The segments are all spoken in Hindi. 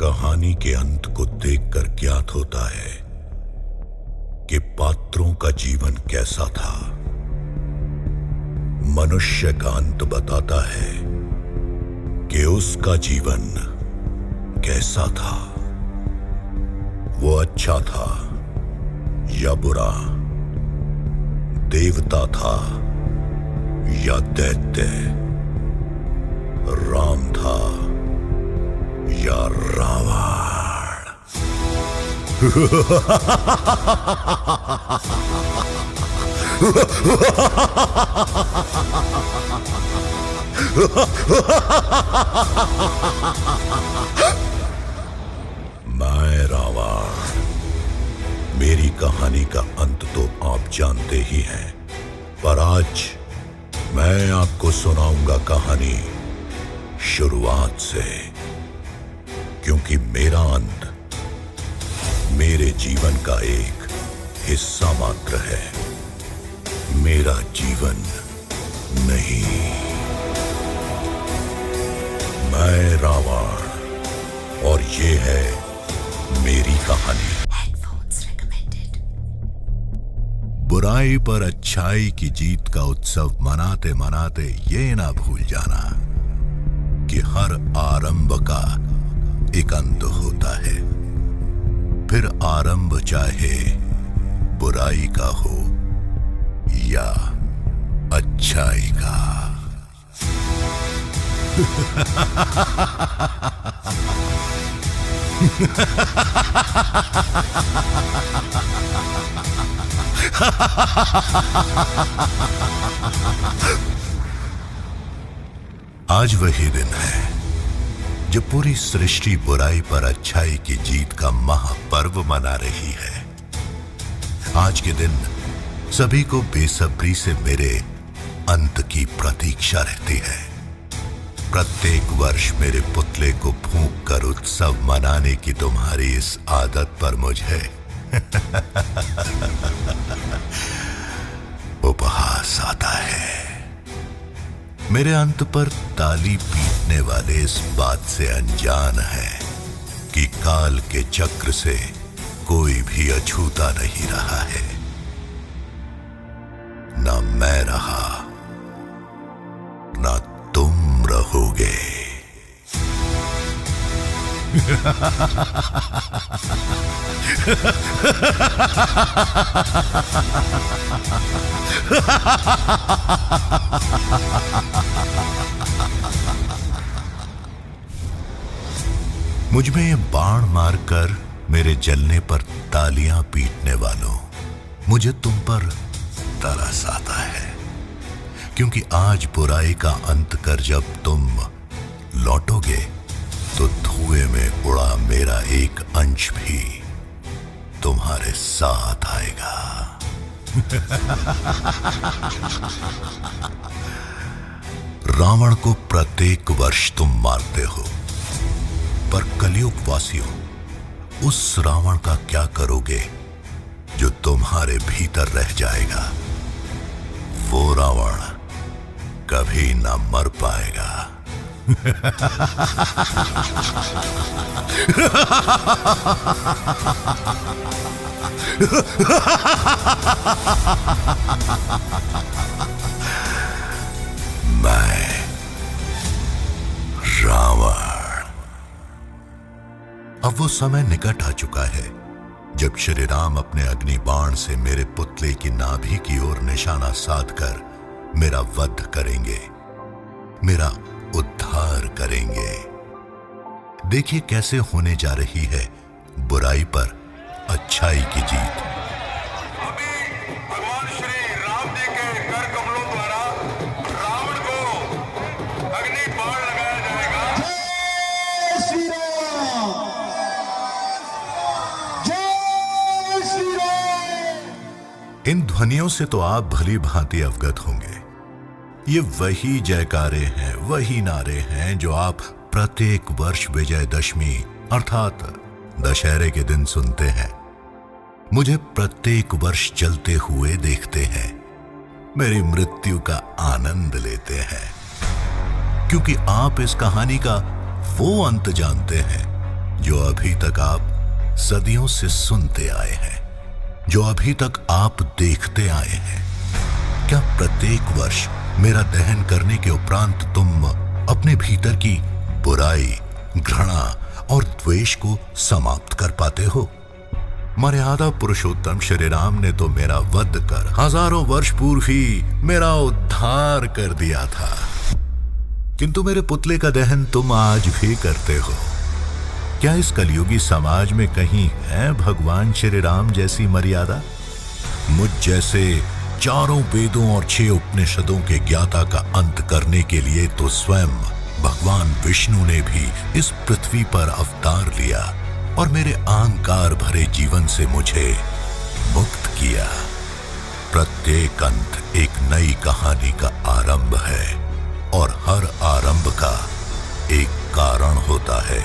कहानी के अंत को देखकर ज्ञात होता है कि पात्रों का जीवन कैसा था। मनुष्य का अंत बताता है कि उसका जीवन कैसा था। वो अच्छा था या बुरा, देवता था या दैत्य, राम था या रावण। मैं रावण। मेरी कहानी का अंत तो आप जानते ही हैं, पर आज मैं आपको सुनाऊंगा कहानी शुरुआत से, क्योंकि मेरा अंत मेरे जीवन का एक हिस्सा मात्र है, मेरा जीवन नहीं। मैं रावण और ये है मेरी कहानी। बुराई पर अच्छाई की जीत का उत्सव मनाते मनाते ये ना भूल जाना कि हर आरंभ का एक अंत होता है। फिर आरंभ चाहे बुराई का हो या अच्छाई का। आज वही दिन है जब पूरी सृष्टि बुराई पर अच्छाई की जीत का महापर्व मना रही है। आज के दिन सभी को बेसब्री से मेरे अंत की प्रतीक्षा रहती है। प्रत्येक वर्ष मेरे पुतले को फूंक कर उत्सव मनाने की तुम्हारी इस आदत पर मुझे उपहास आता है। मेरे अंत पर ताली पीटने वाले इस बात से अनजान है कि काल के चक्र से कोई भी अछूता नहीं रहा है। ना मैं रहा, ना तुम रहोगे। मुझ में ये बाण मारकर मेरे जलने पर तालियां पीटने वालों, मुझे तुम पर तरस आता है, क्योंकि आज बुराई का अंत कर जब तुम लौटोगे तो धुएं में उड़ा मेरा एक अंश भी तुम्हारे साथ आएगा। रावण को प्रत्येक वर्ष तुम मारते हो, पर कलयुग वासियों, उस रावण का क्या करोगे जो तुम्हारे भीतर रह जाएगा? वो रावण कभी ना मर पाएगा। मैं रावण। अब वो समय निकट आ चुका है जब श्री राम अपने अग्नि बाण से मेरे पुतले की नाभि की ओर निशाना साधकर मेरा वध करेंगे, मेरा उद्धार करेंगे। देखिए कैसे होने जा रही है बुराई पर अच्छाई की जीत। अभी भगवान श्री राम जी के कर कमलों द्वारा रावण को अग्नि बाण लगाया जाएगा। जय श्री राम, जय श्री राम। इन ध्वनियों से तो आप भली भांति अवगत होंगे। ये वही जयकारे हैं, वही नारे हैं जो आप प्रत्येक वर्ष विजयदशमी अर्थात दशहरे के दिन सुनते हैं, मुझे प्रत्येक वर्ष चलते हुए देखते हैं, मेरी मृत्यु का आनंद लेते हैं, क्योंकि आप इस कहानी का वो अंत जानते हैं जो अभी तक आप सदियों से सुनते आए हैं, जो अभी तक आप देखते आए हैं। क्या प्रत्येक वर्ष मेरा दहन करने के उपरांत तुम अपने भीतर की बुराई, घृणा और द्वेष को समाप्त कर पाते हो? मर्यादा पुरुषोत्तम श्री राम ने तो मेरा वध कर हजारों वर्ष पूर्व ही मेरा उद्धार कर दिया था, किंतु मेरे पुतले का दहन तुम आज भी करते हो। क्या इस कलयुगी समाज में कहीं है भगवान श्री राम जैसी मर्यादा? मुझ जैसे चारों वेदों और 6 उपनिषदों के ज्ञाता का अंत करने के लिए तो स्वयं भगवान विष्णु ने भी इस पृथ्वी पर अवतार लिया और मेरे अहंकार भरे जीवन से मुझे मुक्त किया। प्रत्येक अंत एक नई कहानी का आरंभ है और हर आरंभ का एक कारण होता है।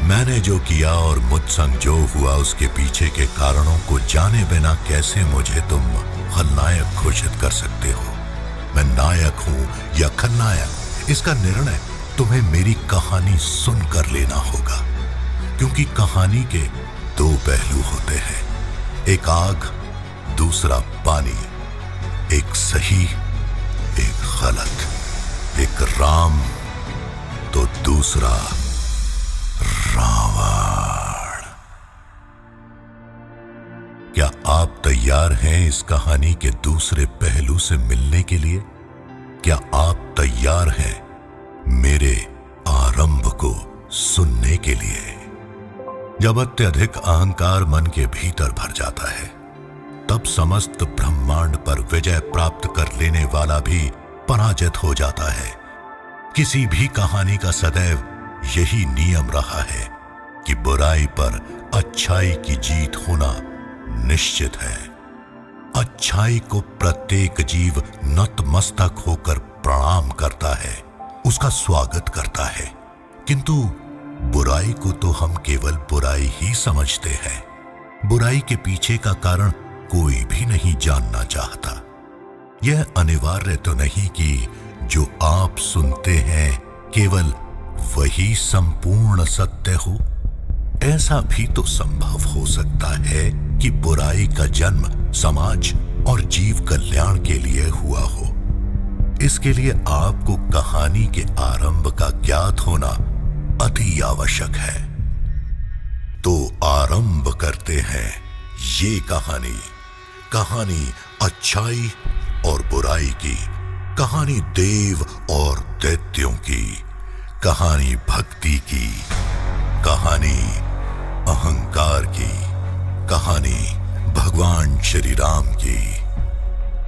मैंने जो किया और मुझ संग जो हुआ उसके पीछे के कारणों को जाने बिना कैसे मुझे तुम खलनायक घोषित कर सकते हो? मैं नायक हूं या खलनायक, इसका निर्णय तुम्हें मेरी कहानी सुनकर लेना होगा, क्योंकि कहानी के 2 पहलू होते हैं, एक आग, दूसरा पानी, एक सही, एक गलत, एक राम तो दूसरा रावण। क्या आप तैयार हैं इस कहानी के दूसरे पहलू से मिलने के लिए? क्या आप तैयार हैं मेरे आरंभ को सुनने के लिए? जब अत्यधिक अहंकार मन के भीतर भर जाता है, तब समस्त ब्रह्मांड पर विजय प्राप्त कर लेने वाला भी पराजित हो जाता है। किसी भी कहानी का सदैव यही नियम रहा है कि बुराई पर अच्छाई की जीत होना निश्चित है। अच्छाई को प्रत्येक जीव नतमस्तक होकर प्रणाम करता है, उसका स्वागत करता है, किंतु बुराई को तो हम केवल बुराई ही समझते हैं। बुराई के पीछे का कारण कोई भी नहीं जानना चाहता। यह अनिवार्य तो नहीं कि जो आप सुनते हैं केवल वही संपूर्ण सत्य हो। ऐसा भी तो संभव हो सकता है कि बुराई का जन्म समाज और जीव कल्याण के लिए हुआ हो। इसके लिए आपको कहानी के आरंभ का ज्ञात होना अति आवश्यक है। तो आरंभ करते हैं ये कहानी, कहानी अच्छाई और बुराई की, कहानी देव और दैत्यों की, कहानी भक्ति की, कहानी अहंकार की, कहानी भगवान श्री राम की,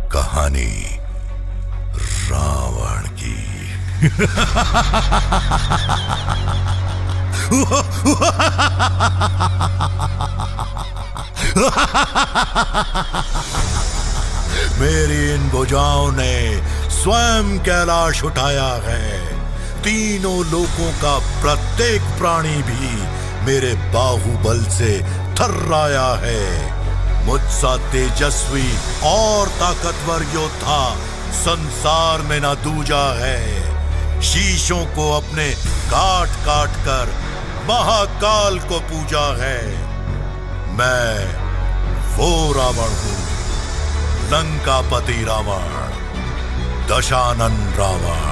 कहानी रावण की। मेरी इन भुजाओं ने स्वयं कैलाश उठाया है। तीनों लोकों का प्रत्येक प्राणी भी मेरे बाहुबल से थर्राया है। मुझसा तेजस्वी और ताकतवर योद्धा संसार में न दूजा है। शीशों को अपने काट काट कर महाकाल को पूजा है। मैं वो रावण हूं, लंकापति रावण, दशानन रावण।